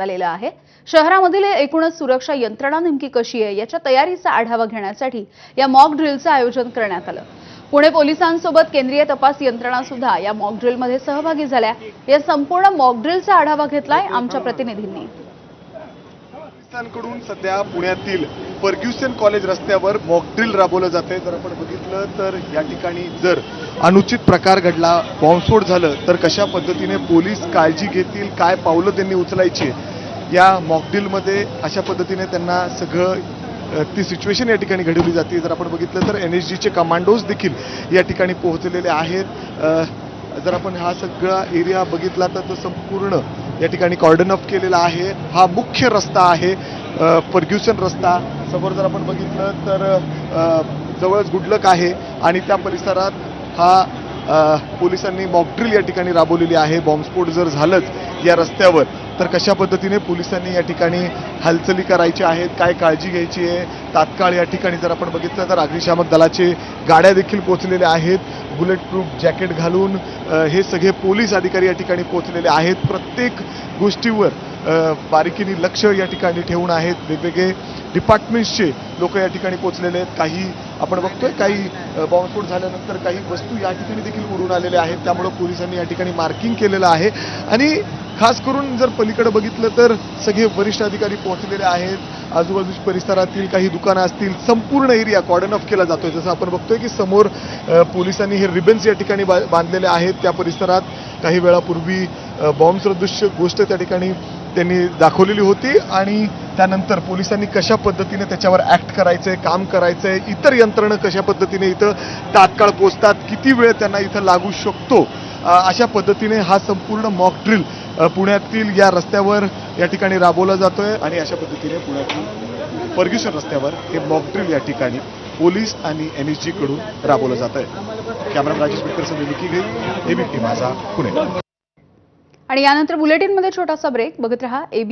आलेलं आहे। शहरामधील एकूणच सुरक्षा यंत्रणा नेमकी कशी आहे याच्या तयारीचा आढावा घेण्यासाठी या मॉक ड्रिलचं आयोजन करण्यात आलं। पुणे पोलिसांसोबत केंद्रीय तपास यंत्रणा सुद्धा या मॉक ड्रिलमध्ये सहभागी झाल्या। या संपूर्ण मॉक ड्रिलचा आढावा घेतलाय आमच्या प्रतिनिधींनी। पोलिसांकडून सध्या पुण्यातील फर्ग्युसन कॉलेज रस्त्यावर मॉक ड्रिल राबवलं जाते। जर आपण बघितलं तर या ठिकाणी जर अनुचित प्रकार घडला, बॉम्बस्फोट झालं तर कशा पद्धतीने पोलीस काळजी घेतील, काय पावलं त्यांनी उचलायची या मॉक ड्रिलमध्ये अशा पद्धतीने त्यांना सगळं ती सिच्युएशन या ठिकाणी घडवली जाते। जर आपण बघितलं तर एनएसजीचे कमांडोज देखील या ठिकाणी पोहोचलेले आहेत। जर आपण हा सगळा एरिया बघितला तर तो संपूर्ण या ठिकाणी कॉर्डन ऑफ केलेला आहे। हा मुख्य रस्ता आहे फर्ग्युसन रस्ता। समोर जर आपण बघितलं तर जवळच गुडलक आहे आणि त्या परिसरात हा पोलिसांनी मॉक ड्रिल या ठिकाणी राबवलेली आहे। बॉम्बस्फोट जर झालंच या रस्त्यावर तर कशा पद्धतीने पोलिसांनी या ठिकाणी हालचाली करायच्या आहेत, काय काळजी घ्यायची आहे। तात्काळ या ठिकाणी जर आपण बघितलं तर अग्निशामक दलाचे गाड्या देखील पोहोचलेल्या आहेत। बुलेट प्रूफ जॅकेट घालून हे सगळे पोलीस अधिकारी या ठिकाणी पोहोचलेले आहेत। प्रत्येक गोष्टीवर बारीकीने लक्ष या ठिकाणी ठेवून आहेत। वेगवेगळे डिपार्टमेंट्सचे लोक या ठिकाणी पोहोचलेले आहेत। काही आपण बघतोय काही बॉम्बस्फोट झाल्यानंतर काही वस्तू या ठिकाणी देखील उडून आलेल्या आहेत। त्यामुळे पोलिसांनी या ठिकाणी मार्किंग केलेलं आहे आणि खास करून जर पलीकडे बघितलं तर सगळे वरिष्ठ अधिकारी पोहोचलेले आहेत। आजूबाजूच्या परिसरातील काही दुकानं असतील, संपूर्ण एरिया कॉर्डन ऑफ केला जातोय। जसं आपण बघतोय की समोर पोलिसांनी हे रिबन्स या ठिकाणी बांधलेले आहेत। त्या परिसरात काही वेळापूर्वी बॉम्ब सदृश गोष्ट त्या ठिकाणी त्यांनी दाखवलेली होती आणि त्यानंतर पोलिसांनी कशा पद्धतीने त्याच्यावर ऍक्ट करायचंय, काम करायचंय, इतर यंत्रणा कशा पद्धतीने इथं तात्काळ पोहोचतात, किती वेळ त्यांना इथं लागू शकतो, अशा पद्धतीने हा संपूर्ण मॉक ड्रिल पुण्यातील या रस्त्यावर या ठिकाणी राबवला जातोय आणि अशा पद्धतीने पुण्यातील फर्ग्युसन रस्त्यावर हे मॉक ड्रिल या ठिकाणी पोलीस आणि एनएसजी कडून राबवलं जात आहे। कॅमेरामॅन राजेश बिटकर निकी घेईल, एबीपी माझा पुणे। आणि यानंतर बुलेटिनमध्ये छोटासा ब्रेक बघत रहा एबीपी।